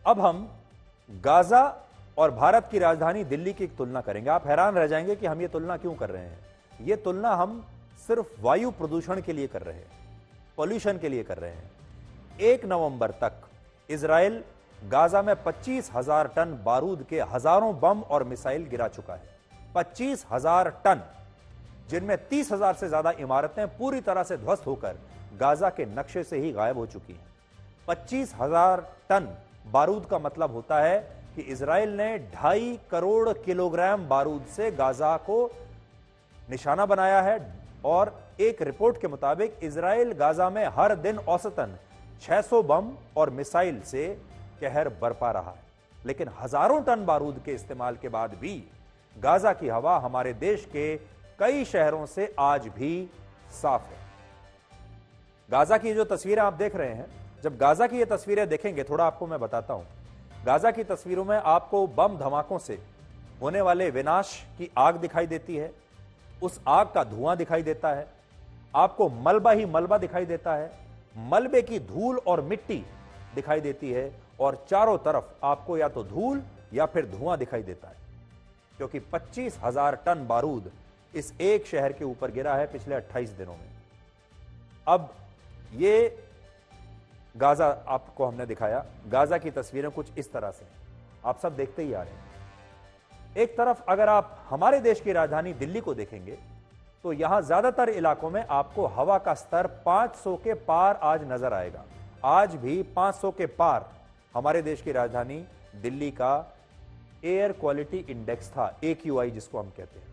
अब हम गाजा और भारत की राजधानी दिल्ली की तुलना करेंगे। आप हैरान रह जाएंगे कि हम ये तुलना क्यों कर रहे हैं। ये तुलना हम सिर्फ वायु प्रदूषण के लिए कर रहे हैं, पॉल्यूशन के लिए कर रहे हैं। 1 नवंबर तक इजराइल गाजा में 25,000 टन बारूद के हजारों बम और मिसाइल गिरा चुका है। 25,000 टन, जिनमें 30,000 से ज्यादा इमारतें पूरी तरह से ध्वस्त होकर गाजा के नक्शे से ही गायब हो चुकी हैं। 25,000 टन बारूद का मतलब होता है कि इजराइल ने 2.5 करोड़ किलोग्राम बारूद से गाजा को निशाना बनाया है। और एक रिपोर्ट के मुताबिक इजराइल गाजा में हर दिन औसतन 600 बम और मिसाइल से कहर बरपा रहा है। लेकिन हजारों टन बारूद के इस्तेमाल के बाद भी गाजा की हवा हमारे देश के कई शहरों से आज भी साफ है। गाजा की जो तस्वीरें आप देख रहे हैं, जब गाजा की ये तस्वीरें देखेंगे, थोड़ा आपको मैं बताता हूं। गाजा की तस्वीरों में आपको बम धमाकों से होने वाले विनाश की आग दिखाई देती है, उस आग का धुआं दिखाई देता है, आपको मलबा ही मलबा दिखाई देता है, मलबे की धूल और मिट्टी दिखाई देती है, और चारों तरफ आपको या तो धूल या फिर धुआं दिखाई देता है, क्योंकि 25,000 टन बारूद इस एक शहर के ऊपर गिरा है पिछले 28 दिनों में। अब ये गाजा आपको हमने दिखाया। गाजा की तस्वीरें कुछ इस तरह से आप सब देखते ही आ रहे हैं। एक तरफ अगर आप हमारे देश की राजधानी दिल्ली को देखेंगे तो यहां ज्यादातर इलाकों में आपको हवा का स्तर 500 के पार आज नजर आएगा। आज भी 500 के पार हमारे देश की राजधानी दिल्ली का एयर क्वालिटी इंडेक्स था, AQI जिसको हम कहते हैं।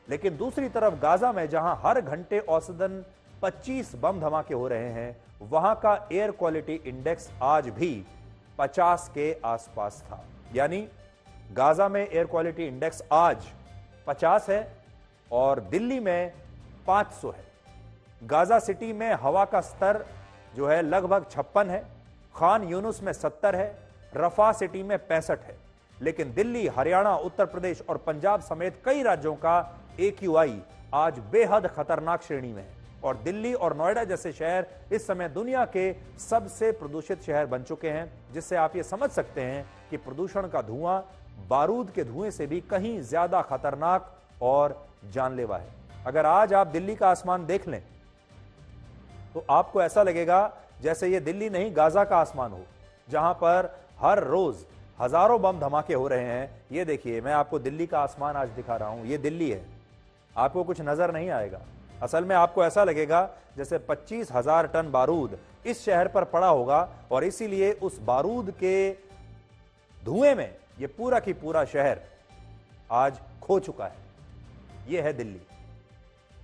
लेकिन दूसरी तरफ गाजा में जहां हर घंटे औसतन 25 बम धमाके हो रहे हैं, वहां का एयर क्वालिटी इंडेक्स आज भी 50 के आसपास था। यानी गाजा में एयर क्वालिटी इंडेक्स आज 50 है और दिल्ली में 500 है। गाजा सिटी में हवा का स्तर जो है लगभग 56 है, खान यूनुस में 70 है, रफा सिटी में 65 है। लेकिन दिल्ली, हरियाणा, उत्तर प्रदेश और पंजाब समेत कई राज्यों का AQI आज बेहद खतरनाक श्रेणी में है। और दिल्ली और नोएडा जैसे शहर इस समय दुनिया के सबसे प्रदूषित शहर बन चुके हैं, जिससे आप ये समझ सकते हैं कि प्रदूषण का धुआं बारूद के धुएं से भी कहीं ज्यादा खतरनाक और जानलेवा है। अगर आज आप दिल्ली का आसमान देख लें तो आपको ऐसा लगेगा जैसे ये दिल्ली नहीं, गाजा का आसमान हो, जहां पर हर रोज हजारों बम धमाके हो रहे हैं। ये देखिए, मैं आपको दिल्ली का आसमान आज दिखा रहा हूं, ये दिल्ली है। आपको कुछ नजर नहीं आएगा। असल में आपको ऐसा लगेगा जैसे 25,000 टन बारूद इस शहर पर पड़ा होगा, और इसीलिए उस बारूद के धुएं में यह पूरा की पूरा शहर आज खो चुका है। यह है दिल्ली।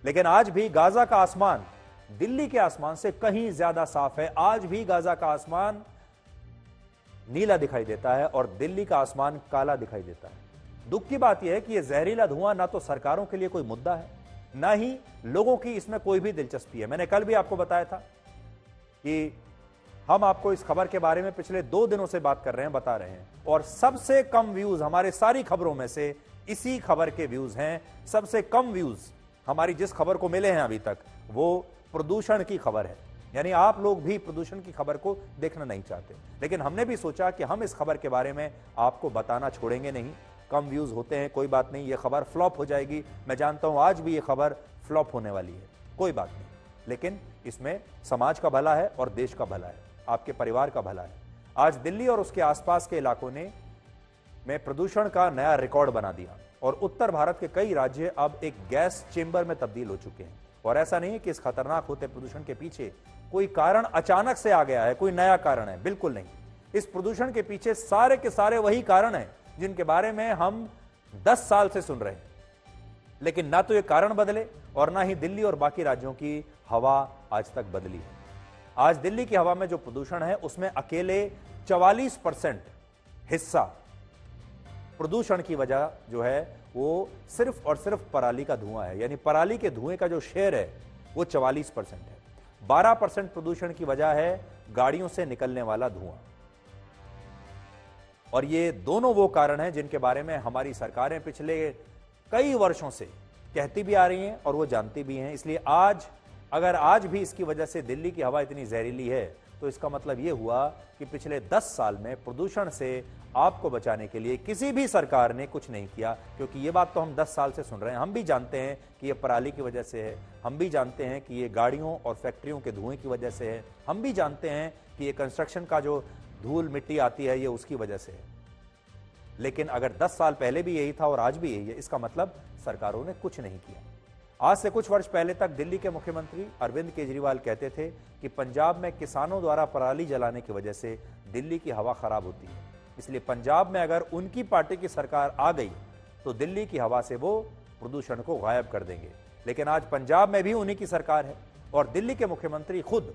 लेकिन आज भी गाजा का आसमान दिल्ली के आसमान से कहीं ज्यादा साफ है। आज भी गाजा का आसमान नीला दिखाई देता है और दिल्ली का आसमान काला दिखाई देता है। दुख की बात यह है कि यह जहरीला धुआं ना तो सरकारों के लिए कोई मुद्दा है, ना ही लोगों की इसमें कोई भी दिलचस्पी है। मैंने कल भी आपको बताया था कि हम आपको इस खबर के बारे में पिछले 2 दिनों से बात कर रहे हैं, बता रहे हैं, और सबसे कम व्यूज हमारे सारी खबरों में से इसी खबर के व्यूज हैं। सबसे कम व्यूज हमारी जिस खबर को मिले हैं अभी तक, वो प्रदूषण की खबर है। यानी आप लोग भी प्रदूषण की खबर को देखना नहीं चाहते, लेकिन हमने भी सोचा कि हम इस खबर के बारे में आपको बताना छोड़ेंगे नहीं। कम व्यूज होते हैं, कोई बात नहीं, ये खबर फ्लॉप हो जाएगी। मैं जानता हूं आज भी ये खबर फ्लॉप होने वाली है, कोई बात नहीं, लेकिन इसमें समाज का भला है और देश का भला है, आपके परिवार का भला है। आज दिल्ली और उसके आसपास के इलाकों ने में प्रदूषण का नया रिकॉर्ड बना दिया और उत्तर भारत के कई राज्य अब एक गैस चेंबर में तब्दील हो चुके हैं। और ऐसा नहीं है कि इस खतरनाक होते प्रदूषण के पीछे कोई कारण अचानक से आ गया है, कोई नया कारण है, बिल्कुल नहीं। इस प्रदूषण के पीछे सारे के सारे वही कारण हैं जिनके बारे में हम 10 साल से सुन रहे हैं, लेकिन ना तो ये कारण बदले और ना ही दिल्ली और बाकी राज्यों की हवा आज तक बदली है। आज दिल्ली की हवा में जो प्रदूषण है उसमें अकेले 44% हिस्सा प्रदूषण की वजह जो है वो सिर्फ और सिर्फ पराली का धुआं है। यानी पराली के धुएं का जो शेयर है वो 44% है। 12% प्रदूषण की वजह है गाड़ियों से निकलने वाला धुआं। और ये दोनों वो कारण हैं जिनके बारे में हमारी सरकारें पिछले कई वर्षों से कहती भी आ रही हैं और वो जानती भी हैं। इसलिए आज अगर आज भी इसकी वजह से दिल्ली की हवा इतनी जहरीली है तो इसका मतलब यह हुआ कि पिछले 10 साल में प्रदूषण से आपको बचाने के लिए किसी भी सरकार ने कुछ नहीं किया। क्योंकि ये बात तो हम 10 साल से सुन रहे हैं, हम भी जानते हैं कि ये पराली की वजह से है, हम भी जानते हैं कि ये गाड़ियों और फैक्ट्रियों के धुएं की वजह से है, हम भी जानते हैं कि ये कंस्ट्रक्शन का जो धूल मिट्टी आती है ये उसकी वजह से है। लेकिन अगर 10 साल पहले भी यही था और आज भी यही है, इसका मतलब सरकारों ने कुछ नहीं किया। आज से कुछ वर्ष पहले तक दिल्ली के मुख्यमंत्री अरविंद केजरीवाल कहते थे कि पंजाब में किसानों द्वारा पराली जलाने की वजह से दिल्ली की हवा खराब होती है, इसलिए पंजाब में अगर उनकी पार्टी की सरकार आ गई तो दिल्ली की हवा से वो प्रदूषण को गायब कर देंगे। लेकिन आज पंजाब में भी उन्हीं की सरकार है और दिल्ली के मुख्यमंत्री खुद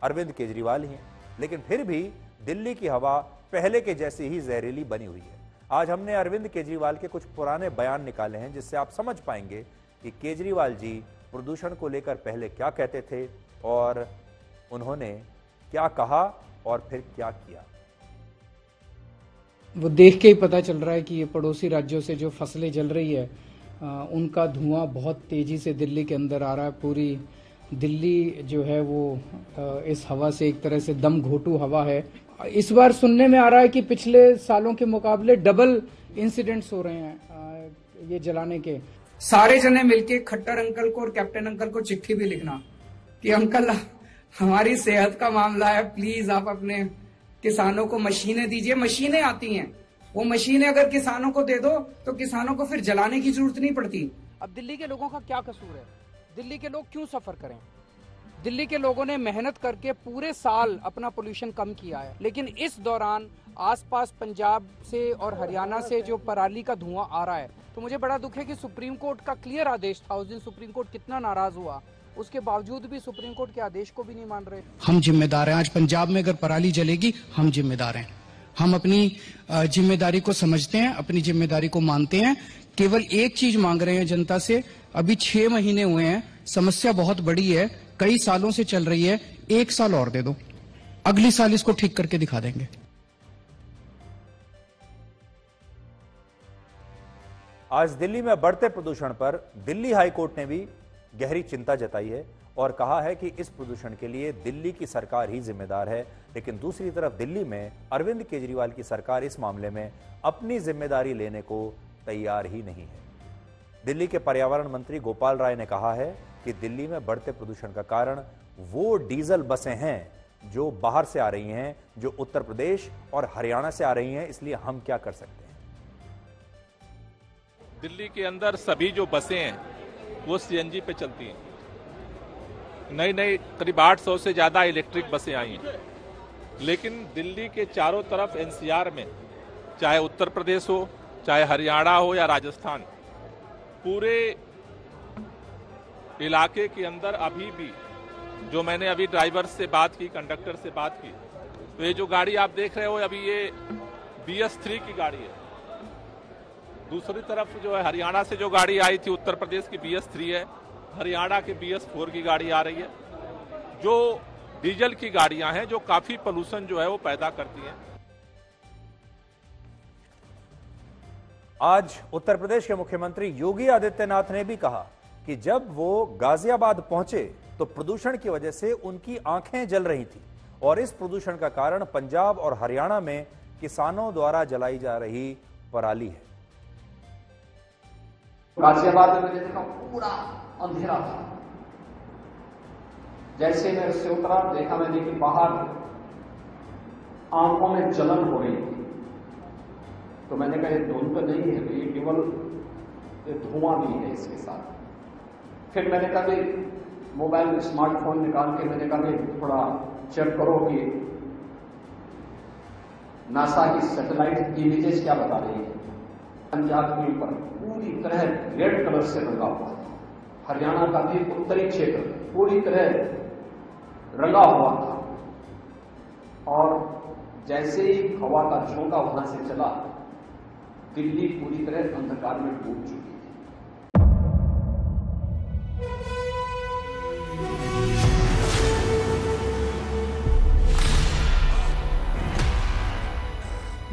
अरविंद केजरीवाल ही हैं, लेकिन फिर भी दिल्ली की हवा पहले के जैसी ही जहरीली बनी हुई है। आज हमने अरविंद केजरीवाल के कुछ पुराने बयान निकाले हैं जिससे आप समझ पाएंगे कि केजरीवाल जी प्रदूषण को लेकर पहले क्या कहते थे और उन्होंने क्या कहा और फिर क्या किया। वो देख के ही पता चल रहा है कि ये पड़ोसी राज्यों से जो फसलें जल रही है उनका धुआं बहुत तेजी से दिल्ली के अंदर आ रहा है। पूरी दिल्ली जो है वो इस हवा से एक तरह से दम घोटू हवा है। इस बार सुनने में आ रहा है कि पिछले सालों के मुकाबले डबल इंसिडेंट्स हो रहे हैं ये जलाने के। सारे जने मिलके खट्टर अंकल को और कैप्टन अंकल को चिट्ठी भी लिखना कि अंकल हमारी सेहत का मामला है, प्लीज आप अपने किसानों को मशीनें दीजिए। मशीनें आती हैं, वो मशीनें अगर किसानों को दे दो तो किसानों को फिर जलाने की जरूरत नहीं पड़ती। अब दिल्ली के लोगों का क्या कसूर है? दिल्ली के लोग क्यों सफर करें? दिल्ली के लोगों ने मेहनत करके पूरे साल अपना पोल्यूशन कम किया है, लेकिन इस दौरान आसपास पंजाब से और हरियाणा से जो पराली का धुआं आ रहा है, तो मुझे बड़ा दुख है कि सुप्रीम कोर्ट का क्लियर आदेश था। उस दिन सुप्रीम कोर्ट कितना नाराज हुआ, उसके बावजूद भी सुप्रीम कोर्ट के आदेश को भी नहीं मान रहे। हम जिम्मेदार हैं। आज पंजाब में अगर पराली जलेगी हम जिम्मेदार हैं। हम अपनी जिम्मेदारी को समझते हैं, अपनी जिम्मेदारी को मानते हैं। केवल एक चीज मांग रहे हैं जनता से। अभी 6 महीने हुए हैं, समस्या बहुत बड़ी है, कई सालों से चल रही है, 1 साल और दे दो, अगली साल इसको ठीक करके दिखा देंगे। आज दिल्ली में बढ़ते प्रदूषण पर दिल्ली हाईकोर्ट ने भी गहरी चिंता जताई है और कहा है कि इस प्रदूषण के लिए दिल्ली की सरकार ही जिम्मेदार है। लेकिन दूसरी तरफ दिल्ली में अरविंद केजरीवाल की सरकार इस मामले में अपनी जिम्मेदारी लेने को तैयार ही नहीं है। दिल्ली के पर्यावरण मंत्री गोपाल राय ने कहा है कि दिल्ली में बढ़ते प्रदूषण का कारण वो डीजल बसें हैं जो बाहर से आ रही हैं, जो उत्तर प्रदेश और हरियाणा से आ रही हैं, इसलिए हम क्या कर सकते हैं। दिल्ली के अंदर सभी जो बसें हैं वो सीएनजी पे चलती हैं। नई नई करीब 800 से ज्यादा इलेक्ट्रिक बसें आई हैं, लेकिन दिल्ली के चारों तरफ एनसीआर में, चाहे उत्तर प्रदेश हो, चाहे हरियाणा हो या राजस्थान, पूरे इलाके के अंदर अभी भी, जो मैंने अभी ड्राइवर से बात की, कंडक्टर से बात की, तो ये जो गाड़ी आप देख रहे हो अभी ये BS3 की गाड़ी है। दूसरी तरफ जो है हरियाणा से जो गाड़ी आई थी उत्तर प्रदेश की BS3 है, हरियाणा की BS4 की गाड़ी आ रही है, जो डीजल की गाड़ियां हैं, जो काफी पोल्यूशन जो है वो पैदा करती हैं। आज उत्तर प्रदेश के मुख्यमंत्री योगी आदित्यनाथ ने भी कहा कि जब वो गाजियाबाद पहुंचे तो प्रदूषण की वजह से उनकी आंखें जल रही थी और इस प्रदूषण का कारण पंजाब और हरियाणा में किसानों द्वारा जलाई जा रही पराली है। गाजियाबाद में मैंने देखा पूरा अंधेरा था। जैसे मैं उससे उतरा, देखा मैंने कि बाहर आंखों में जलन हो रही थी। तो मैंने कहा ये धुंध तो नहीं है, तो ये केवल धुआं भी है इसके साथ। फिर मैंने कहा कि मोबाइल स्मार्टफोन निकाल के मैंने कहा कि थोड़ा चेक करो कि नासा की सैटेलाइट इमेजेस क्या बता रही है। पंजाब के ऊपर पूरी तरह रेड कलर से रंगा हुआ था, हरियाणा का भी उत्तरी क्षेत्र पूरी तरह रंगा हुआ था। और जैसे ही हवा का झोंका वहां से चला, दिल्ली पूरी तरह अंधकार में डूब चुकी थी।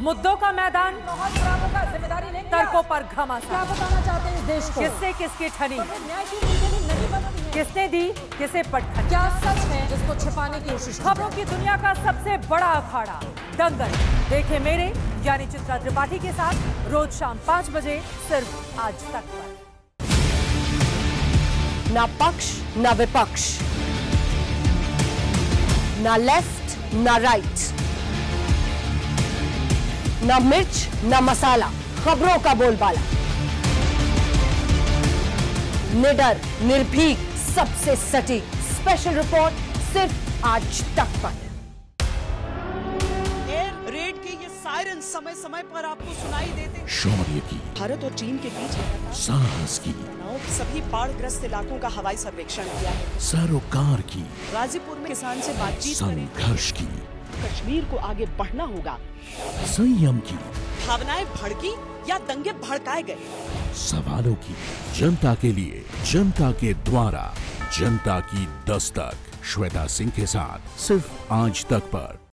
मुद्दों का मैदान, बहुत बड़ा जिम्मेदारी नहीं, तर्कों पर घमासान। क्या बताना चाहते हैं इस देश को, किससे किसकी ठनी, न्याय की नीति नहीं बनती है। किसने दी किसे पटखनी? क्या सच है जिसको छिपाने की कोशिश की? खबरों की दुनिया का सबसे बड़ा अखाड़ा दंगल देखे मेरे यानी चित्रा त्रिपाठी के साथ रोज शाम 5 बजे सिर्फ आज तक पर। ना पक्ष ना विपक्ष, ना लेफ्ट ना राइट, ना मिर्च ना मसाला, खबरों का बोलबाला, निडर निर्भीक सबसे सटीक स्पेशल रिपोर्ट सिर्फ आज तक पर। एयर रेड के ये सायरन समय समय पर आपको सुनाई देते। शौर्य की, भारत और चीन के बीच साहस की, सभी बाढ़ग्रस्त इलाकों का हवाई सर्वेक्षण किया है। सरोकार की, गाजीपुर में किसान से बातचीत करें। संघर्ष की, कश्मीर को आगे बढ़ना होगा। संयम की, भावनाएं भड़की या दंगे भड़काए गए। सवालों की, जनता के लिए, जनता के द्वारा, जनता की दस्तक। श्वेता सिंह के साथ सिर्फ आज तक पर।